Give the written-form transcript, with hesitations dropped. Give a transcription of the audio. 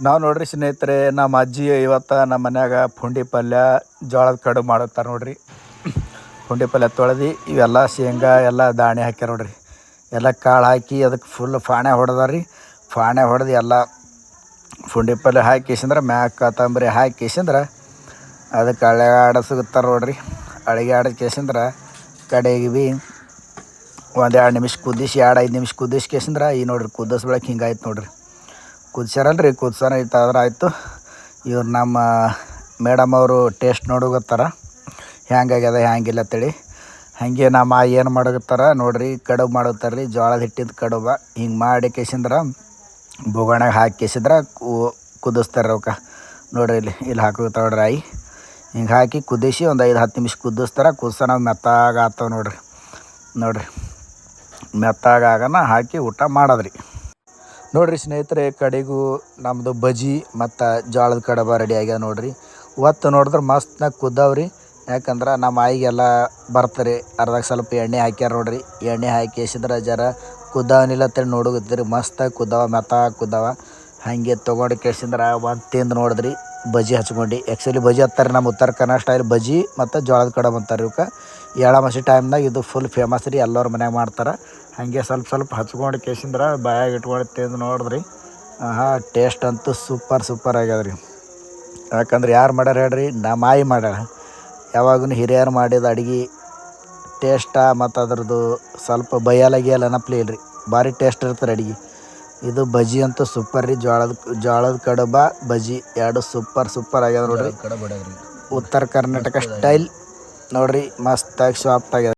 ನಾವು ನೋಡ್ರಿ ಸ್ನೇಹಿತರೆ, ನಮ್ಮ ಅಜ್ಜಿ ಇವತ್ತು ನಮ್ಮ ಮನ್ಯಾಗ ಪುಂಡಿ ಪಲ್ಯ ಜೋಳದ ಕಡುಬು ಮಾಡುತ್ತಾರೆ ನೋಡ್ರಿ. ಪುಂಡಿ ಪಲ್ಯ ತೊಳೆದು ಇವೆಲ್ಲ ಶೇಂಗಾ ಎಲ್ಲ ದಾಣಿ ಹಾಕ್ಯಾರ ನೋಡ್ರಿ. ಎಲ್ಲ ಕಾಳು ಹಾಕಿ ಅದಕ್ಕೆ ಫುಲ್ ಫಾಣೆ ಹೊಡೆದಾರಿ. ಫಾಣೆ ಹೊಡೆದು ಎಲ್ಲ ಪುಂಡಿ ಪಲ್ಯ ಹಾಕಿಸಿಂದ್ರೆ ಮ್ಯಾಗ ಕೊತ್ತಂಬರಿ ಹಾಕಿಸಿಂದ್ರೆ ಅದಕ್ಕೆ ಅಳೆಗಾಡಿಸ್ತಾರೆ ನೋಡ್ರಿ. ಅಳಿಗಾಡಿಸ್ಕೇಸಿಂದ್ರೆ ಕಡೆಗೆ ಭೀ ಒಂದು 2 ನಿಮಿಷ ಕುದಿಸಿ 2-5 ನಿಮಿಷ ಕುದಿಸ್ಕೇಸಿಂದ್ರೆ ಈ ನೋಡ್ರಿ ಕುದಿಸ್ಬೇಳಕ್ಕೆ ಹಿಂಗಾಯ್ತು ನೋಡ್ರಿ. ಕುದಿಸ್ಯಾರಲ್ರಿ, ಕುದಿಸೋಣ ಇತ್ತಾದ್ರೆ ಆಯಿತು. ಇವ್ರು ನಮ್ಮ ಮೇಡಮ್ ಅವರು ಟೇಸ್ಟ್ ನೋಡೋಗತ್ತಾರ ಹ್ಯಾಂಗಾಗ್ಯದ ಹ್ಯಾಂಗಿಲ್ಲ ಅಂತೇಳಿ. ಹಾಗೆ ನಮ್ಮ ಏನು ಮಾಡೋಗತ್ತಾರ ನೋಡ್ರಿ, ಕಡುಬು ಮಾಡುತ್ತಾರೆ ರೀ, ಜೋಳದ ಹಿಟ್ಟಿದ ಕಡುಬ. ಹಿಂಗೆ ಮಾಡಿ ಕೇಸಿಂದ್ರೆ ಬೊಗಣಾಗ ಹಾಕಿ ಕೇಸಿದ್ರೆ ಕುದಿಸ್ತಾರೆ ಅವಕ್ಕೆ ನೋಡ್ರಿ. ಇಲ್ಲಿ ಹಾಕೋಗತ್ತಾರ ನೋಡ್ರಿ ಆಯಿ. ಹಿಂಗೆ ಹಾಕಿ ಕುದಿಸಿ ಒಂದು 5-10 ನಿಮಿಷ ಕುದಿಸ್ತಾರೆ. ಕುದಿಸೋಣ ಮೆತ್ತಾಗ ಆಗ್ತಾವೆ ನೋಡ್ರಿ ಮೆತ್ತಾಗನ ಹಾಕಿ ಊಟ ಮಾಡೋದ್ರಿ. ನೋಡ್ರಿ ಸ್ನೇಹಿತರೆ, ಕಡೆಗೂ ನಮ್ಮದು ಬಜ್ಜಿ ಮತ್ತು ಜೋಳದ ಕಡುಬು ರೆಡಿ ಆಗ್ಯಾವ ನೋಡ್ರಿ. ಒತ್ತು ನೋಡಿದ್ರೆ ಮಸ್ತ್ನಾಗ ಕುದ್ದಾವ್ರಿ. ಯಾಕಂದ್ರೆ ನಮ್ಮ ಆಯಿಗೆಲ್ಲ ಬರ್ತಾರೆ ಅರ್ಧಾಗ ಸ್ವಲ್ಪ ಎಣ್ಣೆ ಹಾಕ್ಯಾರ ನೋಡ್ರಿ. ಎಣ್ಣೆ ಹಾಕಿ ಎಸಿದ್ರೆ ಜರ ಕುದ್ದಾವನಿಲ್ಲ ಅಂತೇಳಿ ನೋಡೋಗತ್ತೀರಿ. ಮಸ್ತಾಗಿ ಕುದ್ದಾವ, ಮೆತ್ತಾಗಿ ಕುದ್ದಾವ. ಹಾಗೆ ತೊಗೊಂಡು ಕೇಸಿಂದ್ರೆ ಒಂದು ತಿಂದು ನೋಡಿದ್ರಿ ಬಜ್ಜಿ ಹಚ್ಕೊಂಡು. ಆ್ಯಕ್ಚುಲಿ ಬಜ್ಜಿ ಹತ್ತಾರೆ ನಮ್ಮ ಉತ್ತರ ಕನ್ನಡ ಸ್ಟೈಲ್ ಬಜ್ಜಿ ಮತ್ತು ಜೋಳದ ಕಡುಬು ಅಂತಾರೆ ಇವಕ್ಕೆ. ಎಳ್ಳಾಮಸಿ ಟೈಮ್ನಾಗ ಇದು ಫುಲ್ ಫೇಮಸ್ ರೀ, ಎಲ್ಲರ ಮನ್ಯಾಗ ಮಾಡ್ತಾರೆ. ಹಾಗೆ ಸ್ವಲ್ಪ ಹಚ್ಕೊಂಡು ಕೇಸಿಂದ್ರೆ ಬಾಯಾಗ ಇಟ್ಕೊಂಡು ತಿಂದು ನೋಡಿದ್ರಿ. ಟೇಸ್ಟ್ ಅಂತೂ ಸೂಪರ್ ಆಗ್ಯದ್ರಿ. ಯಾಕಂದ್ರೆ ಯಾರು ಮಾಡ್ಯಾರ ಹೇಳ್ರಿ? ನಮ್ಮ ಆಯಿ ಮಾಡ್ಯಾರ. ಯಾವಾಗೂ ಹಿರಿಯರು ಮಾಡಿದ ಅಡುಗೆ ಟೇಸ್ಟ ಮತ್ತು ಅದ್ರದ್ದು ಸ್ವಲ್ಪ ಬಯ್ಯಲಾಗಿಯಲ್ಲ ಅನ್ನಪ್ಲಿ ಇಲ್ರಿ, ಭಾರಿ ಟೇಸ್ಟ್ ಇರ್ತಾರೆ ಅಡುಗೆ. ಇದು ಬಜ್ಜಿ ಅಂತೂ ಸೂಪರ್ ರೀ. ಜೋಳದ ಕಡುಬ ಬಜ್ಜಿ ಎರಡು ಸೂಪರ್ ಆಗ್ಯದ ನೋಡ್ರಿ. ಉತ್ತರ ಕರ್ನಾಟಕ ಸ್ಟೈಲ್ ನೋಡ್ರಿ, ಮಸ್ತಾಗಿ ಸಾಫ್ಟ್ ಆಗ್ಯದ.